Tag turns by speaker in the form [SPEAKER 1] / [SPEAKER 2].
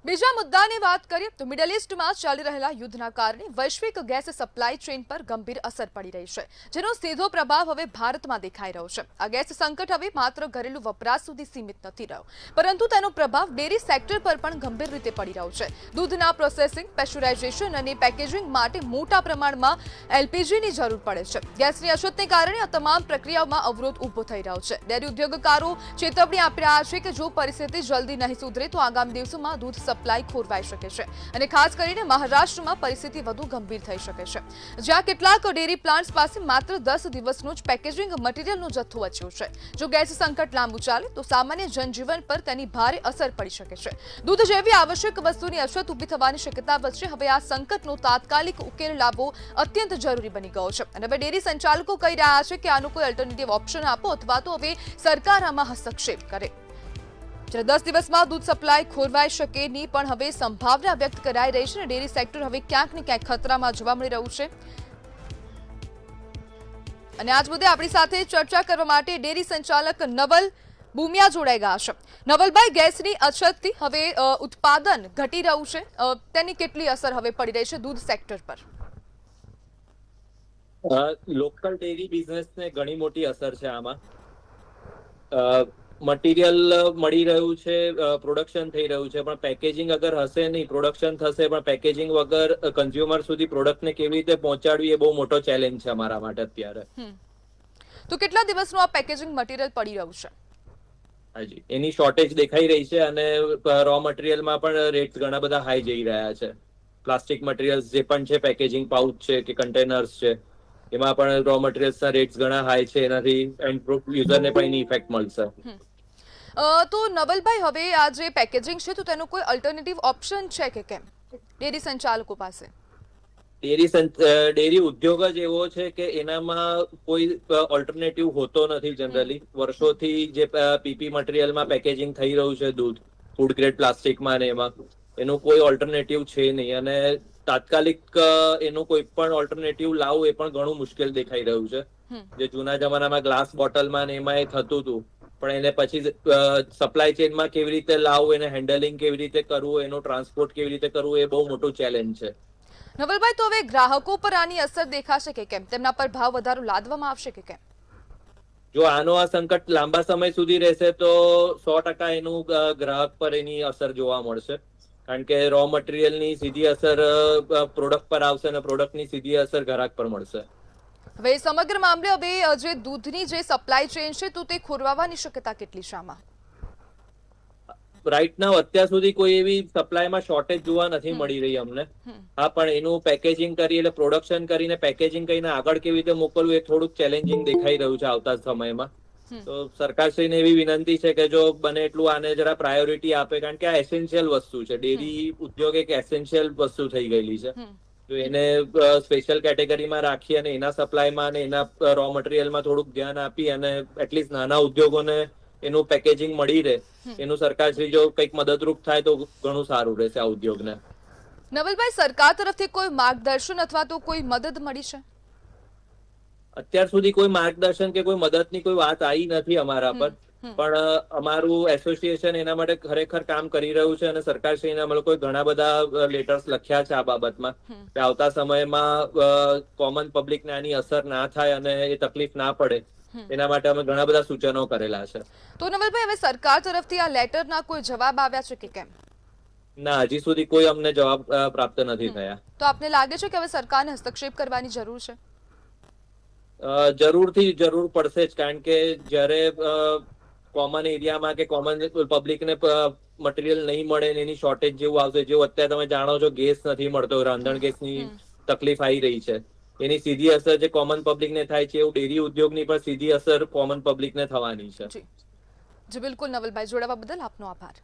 [SPEAKER 1] બીજા મુદ્દાની વાત કરીએ તો મિડલ ઈસ્ટમાં ચાલી રહેલા યુદ્ધના કારણે વૈશ્વિક ગેસ સપ્લાય ચેઇન પર ગંભીર અસર પડી રહી છે, જેનો સીધો પ્રભાવ હવે ભારતમાં દેખાઈ રહ્યો છે. આ ગેસ સંકટ હવે માત્ર ઘરેલું વપરાશ સુધી સીમિત નથી રહ્યો, પરંતુ તેનો પ્રભાવ ડેરી સેક્ટર પર પણ ગંભીર રીતે પડી રહ્યો છે. દૂધના પ્રોસેસિંગ, પેસ્ચ્યુરાઇઝેશન અને પેકેજિંગ માટે મોટા પ્રમાણમાં એલપીજીની જરૂર પડે છે. ગેસની અછતને કારણે આ તમામ પ્રક્રિયાઓમાં અવરોધ ઊભો થઈ રહ્યો છે. ડેરી ઉદ્યોગકારો ચેતવણી આપી રહ્યા છે કે જો પરિસ્થિતિ જલ્દી નહીં સુધરે તો આગામી દિવસોમાં દૂધ સપ્લાય ખોરવાઈ શકે છે અને ખાસ કરીને મહારાષ્ટ્રમાં પરિસ્થિતિ વધુ ગંભીર થઈ શકે છે, જ્યાં કેટલાક ડેરી પ્લાન્ટ્સ પાસે માત્ર 10 દિવસનો જ પેકેજિંગ મટીરીયલનો જથ્થો બચ્યો છે. જો ગેસ સંકટ લાંબુ ચાલે તો સામાન્ય જનજીવન પર તેની ભારે અસર પડી શકે છે. દૂધ જેવી આવશ્યક વસ્તુની અછત ઊભી થવાની શક્યતા વચ્ચે હવે આ સંકટનો તાત્કાલિક ઉકેલ લાવવો અત્યંત જરૂરી બની ગયો છે અને હવે ડેરી સંચાલકો કહી રહ્યા છે કે આનો કોઈ અલ્ટરનેટિવ ઓપ્શન આપો અથવા તો હવે સરકાર આમાં હસ્તક્ષેપ કરે. 10 દિવસમાં દૂધ સપ્લાય ખોરવાઈ શકેની પણ હવે સંભાવના વ્યક્ત કરાઈ રહી છે અને ડેરી સેક્ટર હવે ક્યાંક ને ક્યાંક ખતરામાં જોવા મળી રહ્યું છે. અને આજ મુદ્દે આપણી સાથે ચર્ચા કરવા માટે ડેરી સંચાલક નવલ ભૂમિયા જોડાઈ ગયા છે. નવલભાઈ, ગેસની અછતથી હવે ઉત્પાદન ઘટી રહ્યું છે, તેની કેટલી અસર હવે પડી રહી છે દૂધ સેક્ટર પર?
[SPEAKER 2] લોકલ ડેરી બિઝનેસને ઘણી મોટી અસર છે આમાં. મટીરિયલ મળી રહ્યું છે, પ્રોડક્શન થઈ રહ્યું છે, પણ પેકેજિંગ અગર હશે નહીં, પ્રોડક્શન થશે પણ પેકેજિંગ વગર કન્ઝ્યુમર સુધી પ્રોડક્ટને કેવી રીતે પહોંચાડવી એ બહુ મોટો ચેલેન્જ છે અમારા માટે અત્યારે.
[SPEAKER 1] તો કેટલા દિવસનું આ પેકેજિંગ મટીરિયલ પડી રહ્યું છે?
[SPEAKER 2] હાજી, એની શોર્ટેજ દેખાઈ રહી છે અને રો મટીરિયલમાં પણ રેટ્સ ઘણા બધા હાઈ જઈ રહ્યા છે. પ્લાસ્ટિક મટીરિયલ્સ જે પણ છે, પેકેજિંગ પાઉચ છે કે કન્ટેનર્સ છે, એમાં પણ રો મટીરિયલ્સના રેટ્સ ઘણા હાઈ છે. એનાથી એન્ડ યુઝરને પણ એની ઇફેક્ટ મળશે.
[SPEAKER 1] તો નવલભાઈ, હવે આ જે પેકેજિંગ છે તો તેનો કોઈ અલ્ટરનેટિવ ઓપ્શન છે કે કેમ ડેરી સંચાલકો પાસે?
[SPEAKER 2] ડેરી ઉદ્યોગ જ એવો છે કે એનામાં કોઈ ઓલ્ટરનેટિવ હોતો નથી જનરલી. વર્ષોથી જે પીપી મટીરિયલમાં પેકેજિંગ થઈ રહ્યું છે દૂધ, ફૂડ ગ્રેડ પ્લાસ્ટિકમાં ને એમાં, એનું કોઈ ઓલ્ટરનેટિવ છે નહીં અને તાત્કાલિક એનું કોઈ પણ ઓલ્ટરનેટિવ લાવવું એ પણ ઘણું મુશ્કેલ દેખાઈ રહ્યું છે. જે જૂના જમાનામાં ગ્લાસ બોટલમાં ને એમાં એ થતું હતું, પણ એને પછી સપ્લાય ચેઇનમાં કેવી રીતે લાવવું, એને હેન્ડલિંગ કેવી રીતે કરવું, એનું ટ્રાન્સપોર્ટ કેવી રીતે કરવું, એ બહુ મોટું ચેલેન્જ છે.
[SPEAKER 1] નવલભાઈ, તો હવે ગ્રાહકો પર આની અસર દેખાશે કે કેમ? તેમના પર ભાવ વધારો લાદવામાં આવશે કે કેમ?
[SPEAKER 2] જો આનો આ સંકટ લાંબા સમય સુધી રહેશે તો 100% એનું ગ્રાહક પર એની અસર જોવા મળશે, કારણ કે રો મટીરિયલની સીધી અસર પ્રોડક્ટ પર આવશે અને પ્રોડક્ટની સીધી અસર ગ્રાહક પર મળશે.
[SPEAKER 1] હવે સમગ્ર મામલે હવે જે દૂધની જે સપ્લાય ચેઇન છે તો તે ખોરવાવાની શક્યતા કેટલી છે આમાં?
[SPEAKER 2] રાઈટ નાઉ અત્યાર સુધી કોઈ એવી સપ્લાયમાં શોર્ટેજ જોવા નથી મળી રહી અમને. હા, પણ એનું પેકેજિંગ કરી એટલે પ્રોડક્શન કરીને પેકેજિંગ કરીને આગળ કેવી રીતે મોકલવું એ થોડુંક ચેલેન્જિંગ દેખાઈ રહ્યું છે આવતા સમયમાં. તો સરકારશ્રીને એવી વિનંતી છે કે જો બને એટલું આને જરા પ્રાયોરિટી આપે, કારણ કે આ એસેન્શિયલ વસ્તુ છે. ડેરી ઉદ્યોગ એક એસેન્શિયલ વસ્તુ થઈ ગયેલી છે. તો એને સ્પેશિયલ કેટેગરીમાં રાખી અને એના સપ્લાયમાં અને એના રો મટીરિયલમાં થોડુંક ધ્યાન આપી અને એટલીસ્ટ નાના ઉદ્યોગોને એનું પેકેજિંગ મળી રહે, એનું સરકારશ્રી જો કંઈક મદદરૂપ થાય તો ઘણું સારું રહેશે આ ઉદ્યોગને.
[SPEAKER 1] નવલભાઈ, સરકાર તરફથી કોઈ માર્ગદર્શન અથવા તો કોઈ મદદ મળી છે?
[SPEAKER 2] અત્યાર સુધી કોઈ માર્ગદર્શન કે કોઈ મદદની કોઈ વાત આવી નથી અમારા પર, પણ અમારું એસોસિએશન એના માટે ખરેખર કામ કરી રહ્યું છે અને સરકારશ્રીને અમે લોકોએ ઘણા બધા લેટર્સ લખ્યા છે આ બાબતમાં કે આવતા સમયમાં કોમન પબ્લિકને આની અસર ના થાય અને એ તકલીફ ના પડે, એના માટે અમે ઘણા બધા સૂચનો કરેલા છે.
[SPEAKER 1] તો નવલભાઈ, હવે સરકાર તરફથી આ લેટરના કોઈ જવાબ આવ્યા છે કે કેમ?
[SPEAKER 2] ના, હજી સુધી કોઈ અમને જવાબ પ્રાપ્ત નથી થયા.
[SPEAKER 1] તો આપને લાગે છે કે હવે સરકારને હસ્તક્ષેપ કરવાની જરૂર છે?
[SPEAKER 2] જરૂરથી જરૂર પડશે જ, કારણ કે જ્યારે કોમન એરિયામાં કે કોમન પબ્લિકને મટીરિયલ નહીં મળે એની શોર્ટેજ જેવું આવશે, જેવું અત્યારે તમે જાણો છો ગેસ નથી મળતો, રાંધણ ગેસની તકલીફ આવી રહી છે, એની સીધી અસર જે કોમન પબ્લિકને થાય છે એવું ડેરી ઉદ્યોગની પણ સીધી અસર કોમન પબ્લિકને થવાની છે.
[SPEAKER 1] જી બિલકુલ નવલભાઈ, જોડાવા બદલ આપનો આભાર.